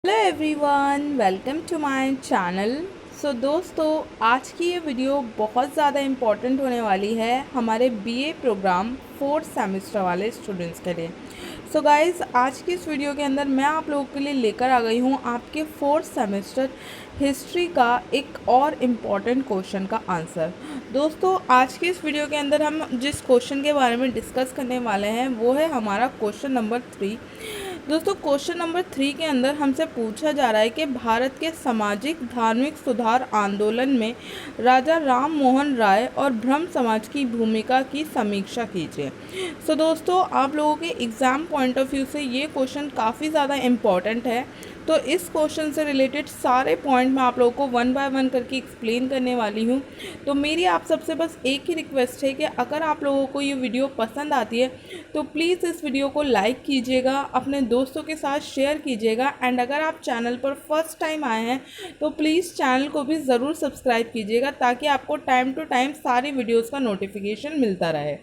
Hello everyone, welcome to my channel. दोस्तों, आज की ये वीडियो बहुत ज़्यादा इम्पॉर्टेंट होने वाली है हमारे बीए प्रोग्राम 4th सेमेस्टर वाले स्टूडेंट्स के लिए। गाइस, आज की इस वीडियो के अंदर मैं आप लोगों के लिए लेकर आ गई हूँ आपके 4th सेमेस्टर हिस्ट्री का एक और इम्पॉर्टेंट क्वेश्चन का आंसर। दोस्तों, आज की इस वीडियो के अंदर हम जिस क्वेश्चन के बारे में डिस्कस करने वाले हैं वो है हमारा क्वेश्चन नंबर 3। दोस्तों, क्वेश्चन नंबर 3 के अंदर हमसे पूछा जा रहा है कि भारत के सामाजिक धार्मिक सुधार आंदोलन में राजा राम मोहन राय और ब्रह्म समाज की भूमिका की समीक्षा कीजिए। दोस्तों, आप लोगों के एग्ज़ाम पॉइंट ऑफ व्यू से ये क्वेश्चन काफ़ी ज़्यादा इम्पॉर्टेंट है। तो इस क्वेश्चन से रिलेटेड सारे पॉइंट मैं आप लोगों को वन बाय वन करके एक्सप्लेन करने वाली हूँ। तो मेरी आप सबसे बस एक ही रिक्वेस्ट है कि अगर आप लोगों को ये वीडियो पसंद आती है तो प्लीज़ इस वीडियो को लाइक कीजिएगा, अपने दोस्तों के साथ शेयर कीजिएगा, एंड अगर आप चैनल पर फर्स्ट टाइम आए हैं तो प्लीज़ चैनल को भी ज़रूर सब्सक्राइब कीजिएगा ताकि आपको टाइम टू टाइम सारी वीडियोज़ का नोटिफिकेशन मिलता रहे।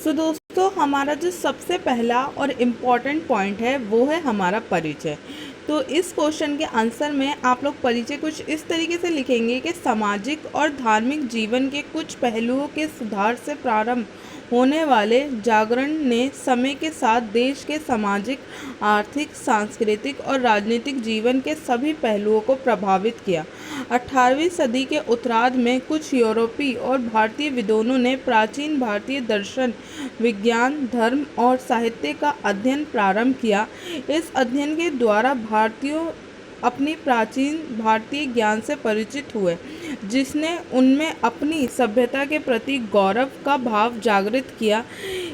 दोस्तों, हमारा जो सबसे पहला और इम्पॉर्टेंट पॉइंट है वो है हमारा परिचय। तो इस क्वेश्चन के आंसर में आप लोग परिचय कुछ इस तरीके से लिखेंगे कि सामाजिक और धार्मिक जीवन के कुछ पहलुओं के सुधार से प्रारंभ होने वाले जागरण ने समय के साथ देश के सामाजिक, आर्थिक, सांस्कृतिक और राजनीतिक जीवन के सभी पहलुओं को प्रभावित किया। 18वीं सदी के उत्तरार्ध में कुछ यूरोपीय और भारतीय विद्वानों ने प्राचीन भारतीय दर्शन, विज्ञान, धर्म और साहित्य का अध्ययन प्रारंभ किया। इस अध्ययन के द्वारा भारतीयों अपनी प्राचीन भारतीय ज्ञान से परिचित हुए, जिसने उनमें अपनी सभ्यता के प्रति गौरव का भाव जागृत किया।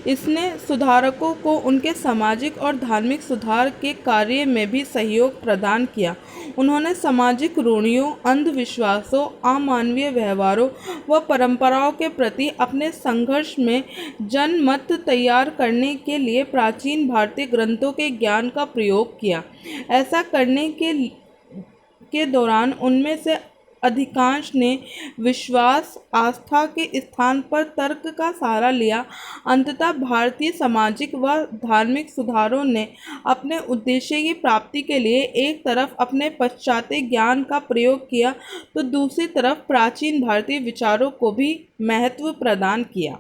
इसने सुधारकों को उनके सामाजिक और धार्मिक सुधार के कार्य में भी सहयोग प्रदान किया। उन्होंने सामाजिक रूढ़ियों, अंधविश्वासों, अमानवीय व्यवहारों व परंपराओं के प्रति अपने संघर्ष में जनमत तैयार करने के लिए प्राचीन भारतीय ग्रंथों के ज्ञान का प्रयोग किया। ऐसा करने के दौरान उनमें से अधिकांश ने विश्वास, आस्था के स्थान पर तर्क का सहारा लिया। अंततः भारतीय सामाजिक व धार्मिक सुधारों ने अपने उद्देश्य की प्राप्ति के लिए एक तरफ अपने पाश्चात्य ज्ञान का प्रयोग किया तो दूसरी तरफ प्राचीन भारतीय विचारों को भी महत्व प्रदान किया।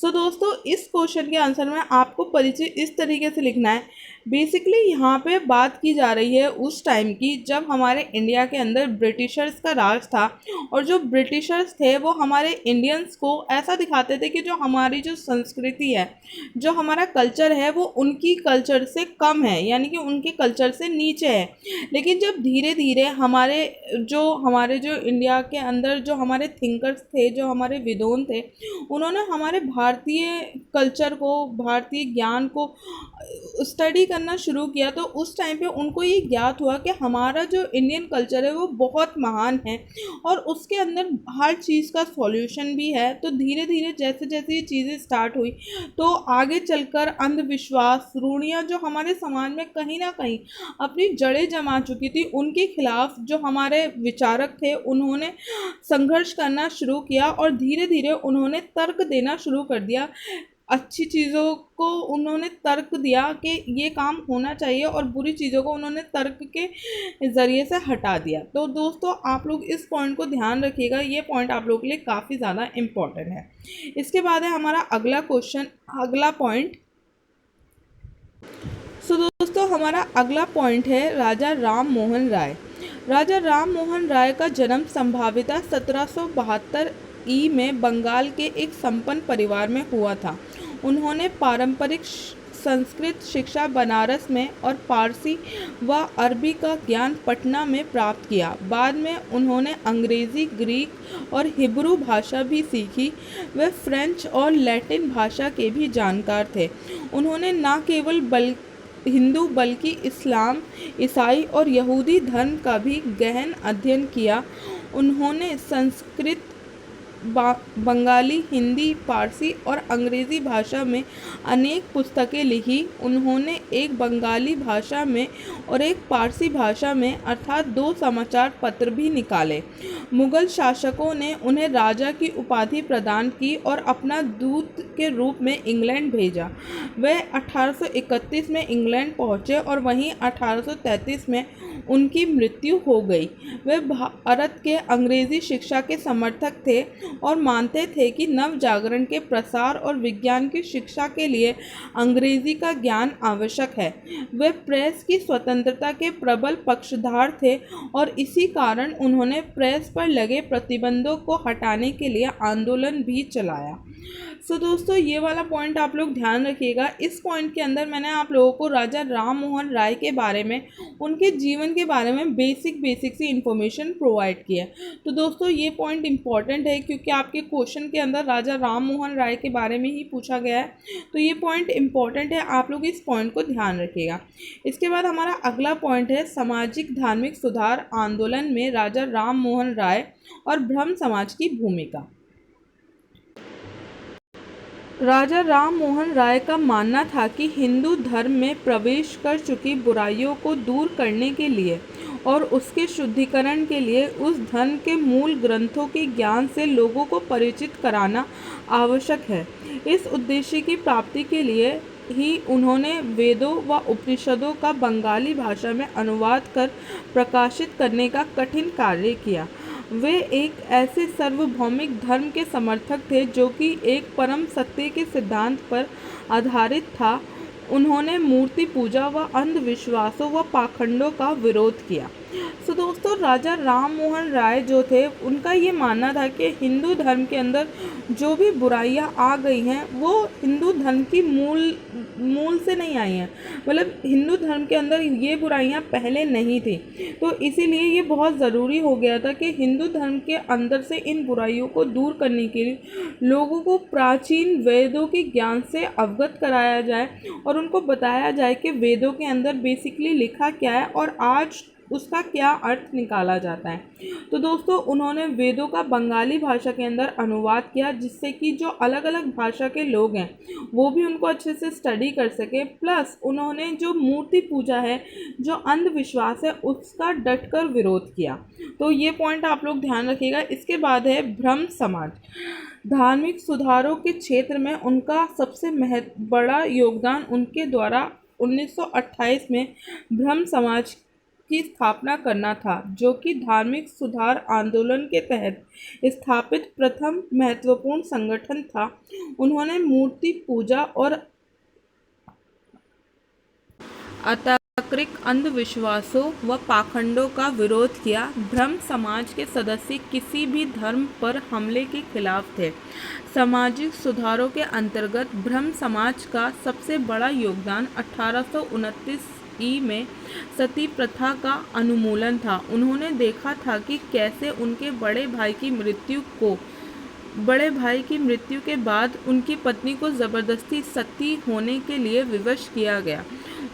दोस्तों, इस क्वेश्चन के आंसर में आपको परिचय इस तरीके से लिखना है। बेसिकली यहाँ पे बात की जा रही है उस टाइम की जब हमारे इंडिया के अंदर ब्रिटिशर्स का राज था, और जो ब्रिटिशर्स थे वो हमारे इंडियंस को ऐसा दिखाते थे कि जो हमारी जो संस्कृति है, जो हमारा कल्चर है, वो उनकी कल्चर से कम है, यानी कि उनके कल्चर से नीचे है। लेकिन जब धीरे धीरे हमारे जो इंडिया के अंदर जो हमारे थिंकर्स थे, जो हमारे विद्वान थे, उन्होंने हमारे भारतीय कल्चर को, भारतीय ज्ञान को स्टडी करना शुरू किया, तो उस टाइम पे उनको ये ज्ञात हुआ कि हमारा जो इंडियन कल्चर है वो बहुत महान है और उसके अंदर हर चीज़ का सॉल्यूशन भी है। तो धीरे धीरे जैसे जैसे ये चीज़ें स्टार्ट हुई तो आगे चलकर अंधविश्वास, रूढ़ियाँ जो हमारे समाज में कहीं ना कहीं अपनी जड़ें जमा चुकी थी, उनके खिलाफ जो हमारे विचारक थे उन्होंने संघर्ष करना शुरू किया और धीरे धीरे उन्होंने तर्क देना शुरू कर दिया। अच्छी चीज़ों को उन्होंने तर्क दिया कि ये काम होना चाहिए और बुरी चीज़ों को उन्होंने तर्क के ज़रिए से हटा दिया। तो दोस्तों, आप लोग इस पॉइंट को ध्यान रखिएगा, ये पॉइंट आप लोगों के लिए काफ़ी ज़्यादा इम्पॉर्टेंट है। इसके बाद है हमारा अगला क्वेश्चन, अगला पॉइंट। दोस्तों, हमारा अगला पॉइंट है राजा राम मोहन राय। राजा राम मोहन राय का जन्म संभावितः 1772 में बंगाल के एक संपन्न परिवार में हुआ था। उन्होंने पारंपरिक संस्कृत शिक्षा बनारस में और पारसी व अरबी का ज्ञान पटना में प्राप्त किया। बाद में उन्होंने अंग्रेज़ी, ग्रीक और हिब्रू भाषा भी सीखी। वे फ्रेंच और लैटिन भाषा के भी जानकार थे। उन्होंने न केवल हिंदू बल्कि इस्लाम, ईसाई और यहूदी धर्म का भी गहन अध्ययन किया। उन्होंने संस्कृत बंगाली, हिंदी, फारसी और अंग्रेज़ी भाषा में अनेक पुस्तकें लिखी। उन्होंने एक बंगाली भाषा में और एक फारसी भाषा में अर्थात 2 समाचार पत्र भी निकाले। मुगल शासकों ने उन्हें राजा की उपाधि प्रदान की और अपना दूत के रूप में इंग्लैंड भेजा। वे 1831 में इंग्लैंड पहुँचे और वहीं 1833 में उनकी मृत्यु हो गई। वे भारत के अंग्रेज़ी शिक्षा के समर्थक थे और मानते थे कि नव जागरण के प्रसार और विज्ञान की शिक्षा के लिए अंग्रेज़ी का ज्ञान आवश्यक है। वे प्रेस की स्वतंत्रता के प्रबल पक्षधर थे और इसी कारण उन्होंने प्रेस पर लगे प्रतिबंधों को हटाने के लिए आंदोलन भी चलाया। सो दोस्तों, ये वाला पॉइंट आप लोग ध्यान रखिएगा। इस पॉइंट के अंदर मैंने आप लोगों को राजा राम मोहन राय के बारे में, उनके जीवन के बारे में बेसिक सी इन्फॉर्मेशन प्रोवाइड की है। तो दोस्तों, ये पॉइंट इम्पॉर्टेंट है क्योंकि आपके क्वेश्चन के अंदर राजा राम मोहन राय के बारे में ही पूछा गया है। तो ये पॉइंट इम्पॉर्टेंट है, आप लोग इस पॉइंट को ध्यान रखिएगा। इसके बाद हमारा अगला पॉइंट है सामाजिक धार्मिक सुधार आंदोलन में राजा राम मोहन राय और ब्रह्म समाज की भूमिका। राजा राम मोहन राय का मानना था कि हिंदू धर्म में प्रवेश कर चुकी बुराइयों को दूर करने के लिए और उसके शुद्धिकरण के लिए उस धर्म के मूल ग्रंथों के ज्ञान से लोगों को परिचित कराना आवश्यक है। इस उद्देश्य की प्राप्ति के लिए ही उन्होंने वेदों व उपनिषदों का बंगाली भाषा में अनुवाद कर प्रकाशित करने का कठिन कार्य किया। वे एक ऐसे सार्वभौमिक धर्म के समर्थक थे जो कि एक परम सत्य के सिद्धांत पर आधारित था। उन्होंने मूर्ति पूजा व अंधविश्वासों व पाखंडों का विरोध किया। सो दोस्तों, राजा राम मोहन राय जो थे, उनका ये मानना था कि हिंदू धर्म के अंदर जो भी बुराइयां आ गई हैं वो हिंदू धर्म की मूल से नहीं आई हैं। मतलब हिंदू धर्म के अंदर ये बुराइयां पहले नहीं थी। तो इसीलिए ये बहुत ज़रूरी हो गया था कि हिंदू धर्म के अंदर से इन बुराइयों को दूर करने के लिए लोगों को प्राचीन वेदों के ज्ञान से अवगत कराया जाए और उनको बताया जाए कि वेदों के अंदर बेसिकली लिखा क्या है और आज उसका क्या अर्थ निकाला जाता है। तो दोस्तों, उन्होंने वेदों का बंगाली भाषा के अंदर अनुवाद किया जिससे कि जो अलग अलग भाषा के लोग हैं वो भी उनको अच्छे से स्टडी कर सके। प्लस उन्होंने जो मूर्ति पूजा है, जो अंधविश्वास है, उसका डटकर विरोध किया। तो ये पॉइंट आप लोग ध्यान रखिएगा। इसके बाद है ब्रह्म समाज। धार्मिक सुधारों के क्षेत्र में उनका सबसे बड़ा योगदान उनके द्वारा 1928 में ब्रह्म समाज की स्थापना करना था, जो कि धार्मिक सुधार आंदोलन के तहत स्थापित प्रथम महत्वपूर्ण संगठन था। उन्होंने मूर्ति पूजा और अतार्किक अंधविश्वासों व पाखंडों का विरोध किया। ब्रह्म समाज के सदस्य किसी भी धर्म पर हमले के खिलाफ थे। सामाजिक सुधारों के अंतर्गत ब्रह्म समाज का सबसे बड़ा योगदान 1829 में सती प्रथा का उन्मूलन था। उन्होंने देखा था कि कैसे उनके बड़े भाई की मृत्यु के बाद उनकी पत्नी को ज़बरदस्ती सती होने के लिए विवश किया गया।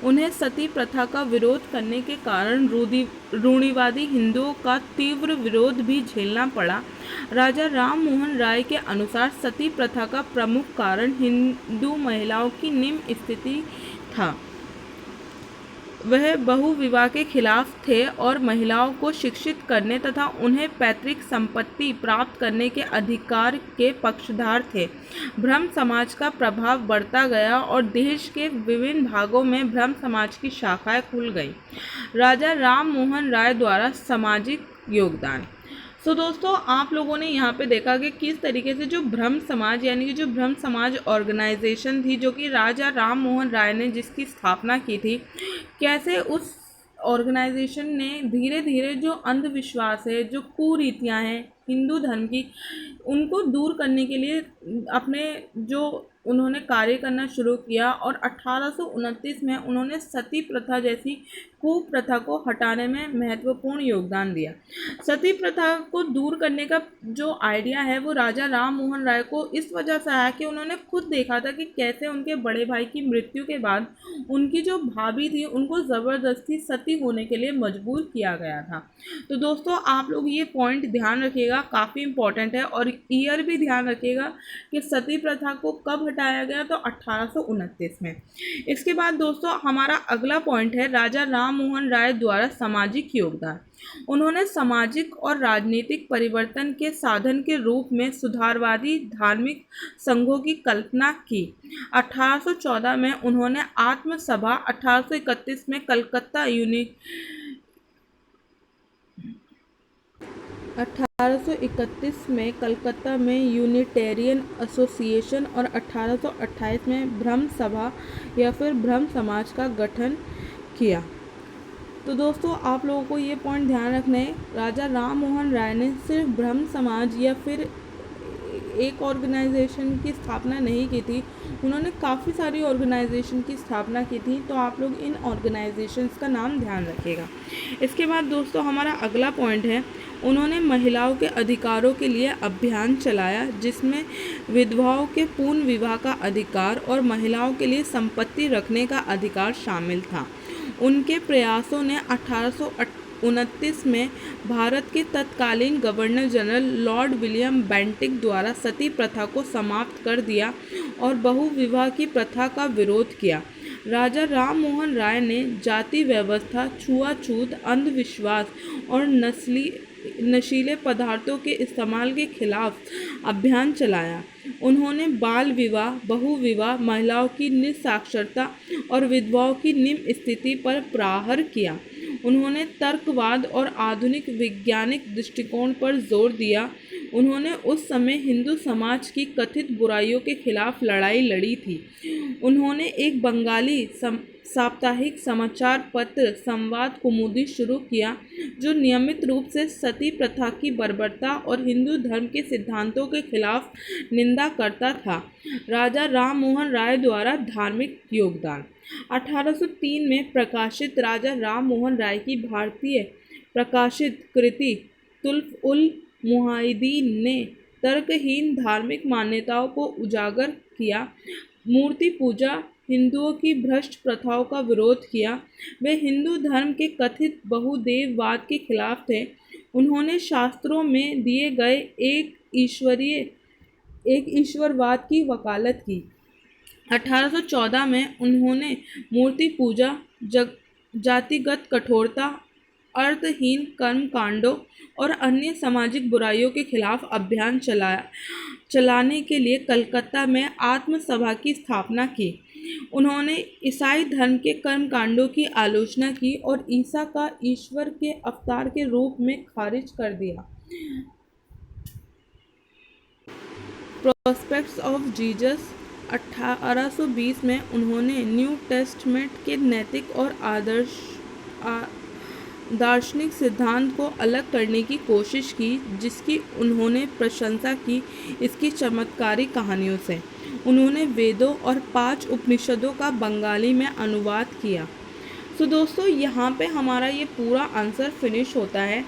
उन्हें सती प्रथा का विरोध करने के कारण रूढ़िवादी हिंदुओं का तीव्र विरोध भी झेलना पड़ा। राजा राम मोहन राय के अनुसार सती प्रथा का प्रमुख कारण हिंदू महिलाओं की निम्न स्थिति था। वह बहुविवाह के खिलाफ थे और महिलाओं को शिक्षित करने तथा उन्हें पैतृक संपत्ति प्राप्त करने के अधिकार के पक्षधर थे। ब्रह्म समाज का प्रभाव बढ़ता गया और देश के विभिन्न भागों में ब्रह्म समाज की शाखाएं खुल गईं। राजा राम मोहन राय द्वारा सामाजिक योगदान। तो दोस्तों, आप लोगों ने यहाँ पे देखा कि किस तरीके से जो ब्रह्म समाज यानी कि जो ब्रह्म समाज ऑर्गेनाइजेशन थी, जो कि राजा राम मोहन राय ने जिसकी स्थापना की थी, कैसे उस ऑर्गेनाइजेशन ने धीरे धीरे जो अंधविश्वास है, जो कुरीतियाँ हैं हिंदू धर्म की, उनको दूर करने के लिए अपने जो उन्होंने कार्य करना शुरू किया और 1829 में उन्होंने सती प्रथा जैसी कुप्रथा को हटाने में महत्वपूर्ण योगदान दिया। सती प्रथा को दूर करने का जो आइडिया है वो राजा राम मोहन राय को इस वजह से आया कि उन्होंने खुद देखा था कि कैसे उनके बड़े भाई की मृत्यु के बाद उनकी जो भाभी थी उनको ज़बरदस्ती सती होने के लिए मजबूर किया गया था। तो दोस्तों, आप लोग ये पॉइंट ध्यान रखिएगा। रखिएगा, काफ़ी इम्पोर्टेंट है। और ईयर भी ध्यान रखिएगा कि सती प्रथा को कब हटाया गया, तो 1829 में। इसके बाद दोस्तों हमारा अगला पॉइंट है राजा राम मोहन राय द्वारा सामाजिक योगदान। उन्होंने सामाजिक और राजनीतिक परिवर्तन के साधन के रूप में सुधारवादी धार्मिक संघों की कल्पना की। 1814 में उन्होंने आत्म सभा, 1831 में कलकत्ता 1831 में कलकत्ता में यूनिटेरियन एसोसिएशन और 1828 में ब्रह्म सभा या फिर ब्रह्म समाज का गठन किया। तो दोस्तों आप लोगों को ये पॉइंट ध्यान रखना है, राजा राम मोहन राय ने सिर्फ ब्रह्म समाज या फिर एक ऑर्गेनाइजेशन की स्थापना नहीं की थी, उन्होंने काफ़ी सारी ऑर्गेनाइजेशन की स्थापना की थी। तो आप लोग इन ऑर्गेनाइजेशंस का नाम ध्यान रखिएगा। इसके बाद दोस्तों हमारा अगला पॉइंट है, उन्होंने महिलाओं के अधिकारों के लिए अभियान चलाया, जिसमें विधवाओं के पूर्ण विवाह का अधिकार और महिलाओं के लिए संपत्ति रखने का अधिकार शामिल था। उनके प्रयासों ने 1829 में भारत के तत्कालीन governor general Lord William Bentinck द्वारा सती प्रथा को समाप्त कर दिया और बहुविवाह की प्रथा का विरोध किया। राजा राम मोहन राय ने जाति व्यवस्था, छुआछूत, अंधविश्वास और नशीले पदार्थों के इस्तेमाल के खिलाफ अभियान चलाया। उन्होंने बाल विवाह, बहुविवाह, महिलाओं की निसाक्षरता और विधवाओं की निम्न स्थिति पर प्रहार किया। उन्होंने तर्कवाद और आधुनिक वैज्ञानिक दृष्टिकोण पर जोर दिया। उन्होंने उस समय हिंदू समाज की कथित बुराइयों के खिलाफ लड़ाई लड़ी थी। उन्होंने एक बंगाली साप्ताहिक समाचार पत्र संवाद कुमुदी शुरू किया, जो नियमित रूप से सती प्रथा की बर्बरता और हिंदू धर्म के सिद्धांतों के खिलाफ निंदा करता था। राजा राम मोहन राय द्वारा धार्मिक योगदान। 1803 में प्रकाशित राजा राम मोहन राय की भारतीय प्रकाशित कृति तुल्फ उल मुहाइदीन ने तर्कहीन धार्मिक मान्यताओं को उजागर किया। मूर्ति पूजा, हिंदुओं की भ्रष्ट प्रथाओं का विरोध किया। वे हिंदू धर्म के कथित बहुदेववाद के खिलाफ थे। उन्होंने शास्त्रों में दिए गए एक ईश्वरवाद की वकालत की। 1814 में उन्होंने मूर्ति पूजा, जातिगत कठोरता, अर्थहीन कर्मकांडों और अन्य सामाजिक बुराइयों के खिलाफ अभियान चलाने के लिए कलकत्ता में आत्म सभा की स्थापना की। उन्होंने ईसाई धर्म के कर्मकांडों की आलोचना की और ईसा का ईश्वर के अवतार के रूप में खारिज कर दिया। प्रोस्पेक्ट्स ऑफ जीसस 1820 में उन्होंने न्यू टेस्टमेंट के नैतिक और दार्शनिक सिद्धांत को अलग करने की कोशिश की, जिसकी उन्होंने प्रशंसा की इसकी चमत्कारिक कहानियों से। उन्होंने वेदों और 5 उपनिषदों का बंगाली में अनुवाद किया। तो दोस्तों यहाँ पे हमारा ये पूरा आंसर फिनिश होता है।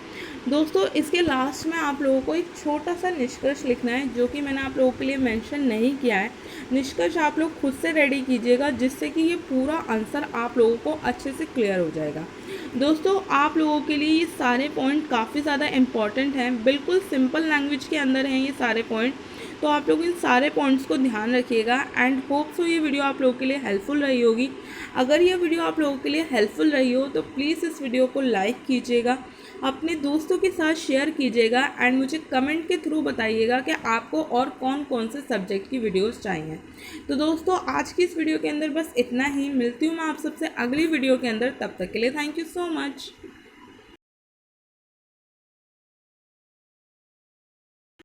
दोस्तों इसके लास्ट में आप लोगों को एक छोटा सा निष्कर्ष लिखना है, जो कि मैंने आप लोगों के लिए मेंशन नहीं किया है। निष्कर्ष आप लोग खुद से रेडी कीजिएगा, जिससे कि ये पूरा आंसर आप लोगों को अच्छे से क्लियर हो जाएगा। दोस्तों आप लोगों के लिए ये सारे पॉइंट काफ़ी ज़्यादा इम्पॉर्टेंट हैं, बिल्कुल सिंपल लैंग्वेज के अंदर हैं ये सारे पॉइंट। तो आप लोग इन सारे पॉइंट्स को ध्यान रखिएगा एंड होप सो ये वीडियो आप लोगों के लिए हेल्पफुल रही होगी। अगर ये वीडियो आप लोगों के लिए हेल्पफुल रही हो तो प्लीज़ इस वीडियो को लाइक कीजिएगा, अपने दोस्तों के साथ शेयर कीजिएगा एंड मुझे कमेंट के थ्रू बताइएगा कि आपको और कौन कौन से सब्जेक्ट की वीडियोस चाहिए। तो दोस्तों आज की इस वीडियो के अंदर बस इतना ही। मिलती हूँ मैं आप सबसे अगली वीडियो के अंदर, तब तक के लिए थैंक यू सो मच।